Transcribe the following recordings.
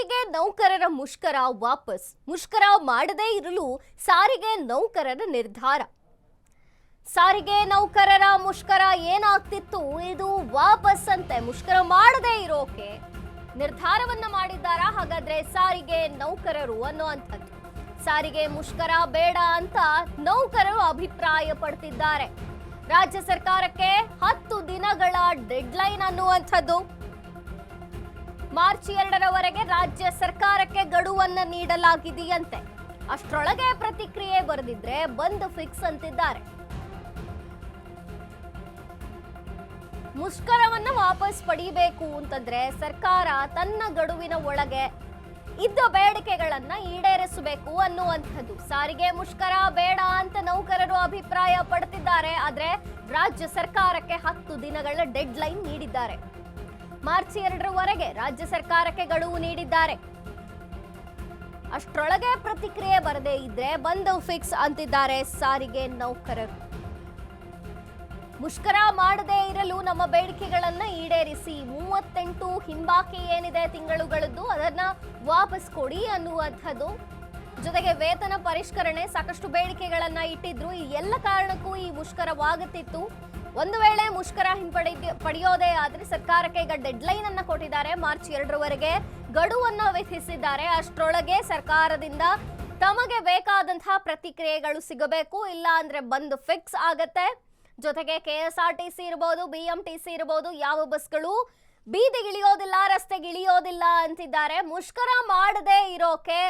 ಸಾರಿಗೆ ನೌಕರರ ಮುಷ್ಕರ ವಾಪಸ್. ಮುಷ್ಕರ ಮಾಡದೇ ಇರಲು ಸಾರಿಗೆ ನೌಕರರ ನಿರ್ಧಾರ. ಸಾರಿಗೆ ನೌಕರರ ಮುಷ್ಕರ ಏನಾಗ್ತಿತ್ತು, ಇದು ವಾಪಸ್ ಅಂತೆ. ಮುಷ್ಕರ ಮಾಡದೇ ಇರೋಕೆ ನಿರ್ಧಾರವನ್ನ ಮಾಡಿದ್ದಾರಾ ಹಾಗಾದ್ರೆ ಸಾರಿಗೆ ನೌಕರರು ಅನ್ನುವಂಥದ್ದು. ಸಾರಿಗೆ ಮುಷ್ಕರ ಬೇಡ ಅಂತ ನೌಕರರು ಅಭಿಪ್ರಾಯ ಪಡ್ತಿದ್ದಾರೆ. ರಾಜ್ಯ ಸರ್ಕಾರಕ್ಕೆ 10 ದಿನಗಳ ಡೆಡ್ಲೈನ್ ಅನ್ನುವಂಥದ್ದು. ಮಾರ್ಚ್ 2ರವರೆಗೆ ರಾಜ್ಯ ಸರ್ಕಾರಕ್ಕೆ ಗಡುವನ್ನ ನೀಡಲಾಗಿದೆಯಂತೆ. ಅಷ್ಟರೊಳಗೆ ಪ್ರತಿಕ್ರಿಯೆ ಬರೆದಿದ್ರೆ ಬಂದ್ ಫಿಕ್ಸ್ ಅಂತಿದ್ದಾರೆ. ಮುಷ್ಕರವನ್ನ ವಾಪಸ್ ಪಡೆಯಬೇಕು ಅಂತಂದ್ರೆ ಸರ್ಕಾರ ತನ್ನ ಗಡುವಿನ ಒಳಗೆ ಇದ್ದ ಬೇಡಿಕೆಗಳನ್ನ ಈಡೇರಿಸಬೇಕು ಅನ್ನುವಂಥದ್ದು. ಸಾರಿಗೆ ಮುಷ್ಕರ ಬೇಡ ಅಂತ ನೌಕರರು ಅಭಿಪ್ರಾಯ ಪಡ್ತಿದ್ದಾರೆ. ಆದ್ರೆ ರಾಜ್ಯ ಸರ್ಕಾರಕ್ಕೆ 10 ದಿನಗಳ ಡೆಡ್ಲೈನ್ ನೀಡಿದ್ದಾರೆ. ಮಾರ್ಚ್ 2ರವರೆಗೆ ರಾಜ್ಯ ಸರ್ಕಾರಕ್ಕೆ ಗಡುವು ನೀಡಿದ್ದಾರೆ. ಅಷ್ಟರೊಳಗೆ ಪ್ರತಿಕ್ರಿಯೆ ಬರದೇ ಇದ್ರೆ ಬಂದ್ ಫಿಕ್ಸ್ ಅಂತಿದ್ದಾರೆ ಸಾರಿಗೆ ನೌಕರರು. ಮುಷ್ಕರ ಮಾಡದೇ ಇರಲು ನಮ್ಮ ಬೇಡಿಕೆಗಳನ್ನ ಈಡೇರಿಸಿ, 38 ಹಿಂಬಾಕಿ ಏನಿದೆ ತಿಂಗಳುಗಳದ್ದು ಅದನ್ನ ವಾಪಸ್ ಕೊಡಿ ಅನ್ನುವಂಥದ್ದು. ಜೊತೆಗೆ ವೇತನ ಪರಿಷ್ಕರಣೆ, ಸಾಕಷ್ಟು ಬೇಡಿಕೆಗಳನ್ನ ಇಟ್ಟಿದ್ರು. ಈ ಎಲ್ಲ ಕಾರಣಕ್ಕೂ ಈ ಮುಷ್ಕರವಾಗುತ್ತಿತ್ತು. ಒಂದು ವೇಳೆ ಮುಷ್ಕರ ಪಡೆಯೋದೇ ಆದ್ರೆ ಸರ್ಕಾರಕ್ಕೆ ಈಗ ಡೆಡ್ಲೈನ್ ಅನ್ನ ಕೊಟ್ಟಿದ್ದಾರೆ. ಮಾರ್ಚ್ 2ರವರೆಗೆ ಗಡುವನ್ನ ವಿಧಿಸಿದ್ದಾರೆ. ಅಷ್ಟರೊಳಗೆ ಸರ್ಕಾರದಿಂದ ತಮಗೆ ಬೇಕಾದಂತಹ ಪ್ರತಿಕ್ರಿಯೆಗಳು ಸಿಗಬೇಕು, ಇಲ್ಲ ಅಂದ್ರೆ ಬಂದ್ ಫಿಕ್ಸ್ ಆಗತ್ತೆ. ಜೊತೆಗೆ KSRTC ಇರಬಹುದು, BMTC ಇರಬಹುದು, ಯಾವ ಬಸ್ಗಳು ಬೀದಿಗಿಳಿಯೋದಿಲ್ಲ, ರಸ್ತೆಗಿಳಿಯೋದಿಲ್ಲ ಅಂತಿದ್ದಾರೆ. ಮುಷ್ಕರ ಮಾಡದೇ ಇರೋಕೆ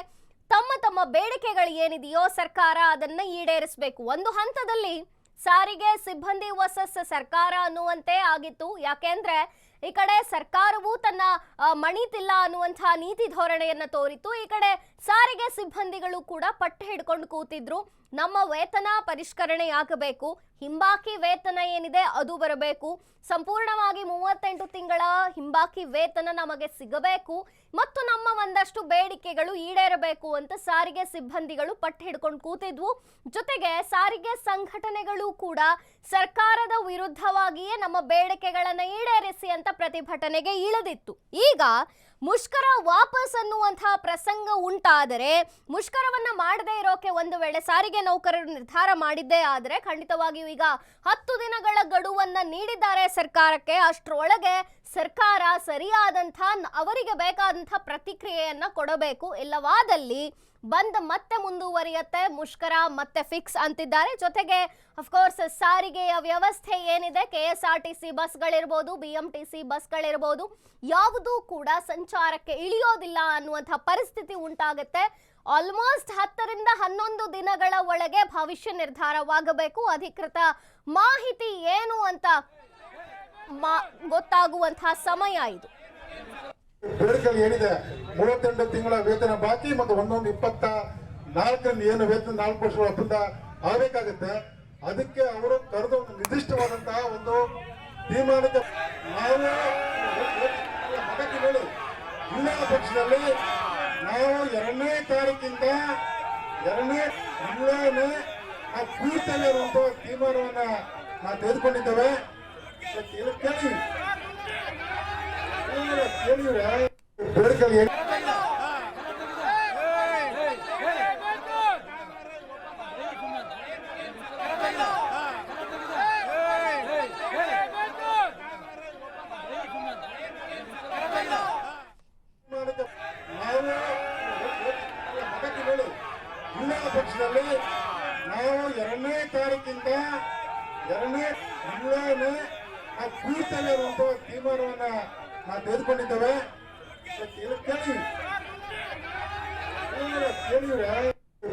ತಮ್ಮ ಬೇಡಿಕೆಗಳು ಏನಿದೆಯೋ ಸರ್ಕಾರ ಅದನ್ನ ಈಡೇರಿಸಬೇಕು. ಒಂದು ಹಂತದಲ್ಲಿ ಸಾರಿಗೆ ಸಿಬ್ಬಂದಿ ವರ್ಸಸ್ ಸರ್ಕಾರ ಅನ್ನುವಂತೆ ಆಗಿತ್ತು. ಯಾಕೆಂದ್ರೆ ಈ ಕಡೆ ಸರ್ಕಾರವು ತನ್ನ ಮಣಿತಿಲ್ಲ ಅನ್ನುವಂತಹ ನೀತಿ ಧೋರಣೆಯನ್ನ ತೋರಿತ್ತು. ಈ ಕಡೆ ಸಾರಿಗೆ ಸಿಬ್ಬಂದಿಗಳು ಕೂಡ ಪಟ್ಟು ಹಿಡ್ಕೊಂಡು ಕೂತಿದ್ರು. ನಮ್ಮ ವೇತನ ಪರಿಷ್ಕರಣೆಯಾಗಬೇಕು, ಹಿಂಬಾಕಿ ವೇತನ ಏನಿದೆ ಅದು ಬರಬೇಕು, ಸಂಪೂರ್ಣವಾಗಿ 38 ತಿಂಗಳ ಹಿಂಬಾಕಿ ವೇತನ ನಮಗೆ ಸಿಗಬೇಕು ಮತ್ತು ನಮ್ಮ ಒಂದಷ್ಟು ಬೇಡಿಕೆಗಳು ಈಡೇರಬೇಕು ಅಂತ ಸಾರಿಗೆ ಸಿಬ್ಬಂದಿಗಳು ಪಟ್ಟು ಹಿಡ್ಕೊಂಡು ಕೂತಿದ್ವು. ಜೊತೆಗೆ ಸಾರಿಗೆ ಸಂಘಟನೆಗಳು ಕೂಡ ಸರ್ಕಾರದ ವಿರುದ್ಧವಾಗಿಯೇ ನಮ್ಮ ಬೇಡಿಕೆಗಳನ್ನ ಈಡೇರಿಸಿ ಅಂತ ಪ್ರತಿಭಟನೆಗೆ ಇಳಿದಿತ್ತು. ಈಗ ಮುಷ್ಕರ ವಾಪಸ್ ಅನ್ನುವಂತಹ ಪ್ರಸಂಗ ಉಂಟಾದರೆ, ಮುಷ್ಕರವನ್ನ ಮಾಡದೇ ಇರೋಕೆ ಒಂದು ವೇಳೆ ಸಾರಿಗೆ ನೌಕರರು ನಿರ್ಧಾರ ಮಾಡಿದ್ದೇ ಆದರೆ ಖಂಡಿತವಾಗಿಯೂ ಈಗ 10 ದಿನಗಳ ಗಡುವನ್ನ ನೀಡಿದ್ದಾರೆ ಸರ್ಕಾರಕ್ಕೆ. ಅಷ್ಟರೊಳಗೆ ಸರ್ಕಾರ ಸರಿಯಾದಂಥ ಅವರಿಗೆ ಬೇಕಾದಂಥ ಪ್ರತಿಕ್ರಿಯೆಯನ್ನ ಕೊಡಬೇಕು. ಇಲ್ಲವಾದಲ್ಲಿ ಬಂದ್ ಮತ್ತೆ ಮುಂದುವರಿಯುತ್ತೆ, ಮುಷ್ಕರ ಮತ್ತೆ ಫಿಕ್ಸ್ ಅಂತಿದ್ದಾರೆ. ಜೊತೆಗೆ ಅಫ್ಕೋರ್ಸ್ ಸಾರಿಗೆಯ ವ್ಯವಸ್ಥೆ ಏನಿದೆ, KSRTC ಬಸ್ಗಳಿರ್ಬೋದು, BMTC ಬಸ್ಗಳಿರ್ಬೋದು, ಯಾವುದೂ ಕೂಡ ಸಂಚಾರಕ್ಕೆ ಇಳಿಯೋದಿಲ್ಲ ಅನ್ನುವಂಥ ಪರಿಸ್ಥಿತಿ ಉಂಟಾಗುತ್ತೆ. ಆಲ್ಮೋಸ್ಟ್ 10ರಿಂದ 11 ದಿನಗಳ ಒಳಗೆ ಭವಿಷ್ಯ ನಿರ್ಧಾರವಾಗಬೇಕು. ಅಧಿಕೃತ ಮಾಹಿತಿ ಏನು ಅಂತ ಗೊತ್ತಾಗುವಂತಹ ಸಮಯ ಇದು. ಬೇಡಿಕೆ ಏನಿದೆ, 38 ತಿಂಗಳ ವೇತನ ಬಾಕಿ ಮತ್ತು 24 ಏನು ವೇತನ 4 ವರ್ಷಗಳ ಒಪ್ಪಂದ ಆಗಬೇಕಾಗುತ್ತೆ. ಅದಕ್ಕೆ ಅವರು ಕರೆದು ಒಂದು ನಿರ್ದಿಷ್ಟವಾದಂತಹ ಒಂದು ತೀರ್ಮಾನಕ್ಕೆ ನಾವು ಮತಕ್ಕೆ ಇಲ್ಲ ಪಕ್ಷದಲ್ಲಿ ನಾವು 2ನೇ ತಾರೀಕಿಂದ 2ನೇ ತಿಂಗಳೇ ನಾವು ಪೂರ್ತಿಯಲ್ಲಿ ಇರುವಂತಹ ತೀರ್ಮಾನವನ್ನ ನಾವು ತೆಗೆದುಕೊಂಡಿದ್ದೇವೆ. ಬೇಡಿಕೆ ಇಲ್ಲ ಪಕ್ಷದಲ್ಲಿ ನಾವು 2ನೇ ತಾರೀಕಿಂದ 2ನೇ ತಿಂಗಳೇ ನಾವು ಪೂರ್ತಿಯಲ್ಲಿ ಇರುವಂತಹ ತೀರ್ಮಾನವನ್ನ ನಾವು ತೆಗೆದುಕೊಂಡಿದ್ದೇವೆ.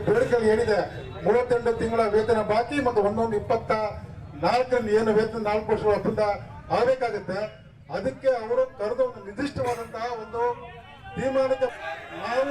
ಬೇಡಿಕೆ ಏನಿದೆ, 38 ತಿಂಗಳ ವೇತನ ಬಾಕಿ ಮತ್ತು 24 ಏನು ವೇತನ 4 ವರ್ಷಗಳ ಒಪ್ಪಂದ ಆಗಬೇಕಾಗುತ್ತೆ. ಅದಕ್ಕೆ ಅವರು ಕರೆದು ಒಂದು ನಿರ್ದಿಷ್ಟವಾದಂತಹ ಒಂದು ತೀರ್ಮಾನಕ್ಕೆ ನಾವು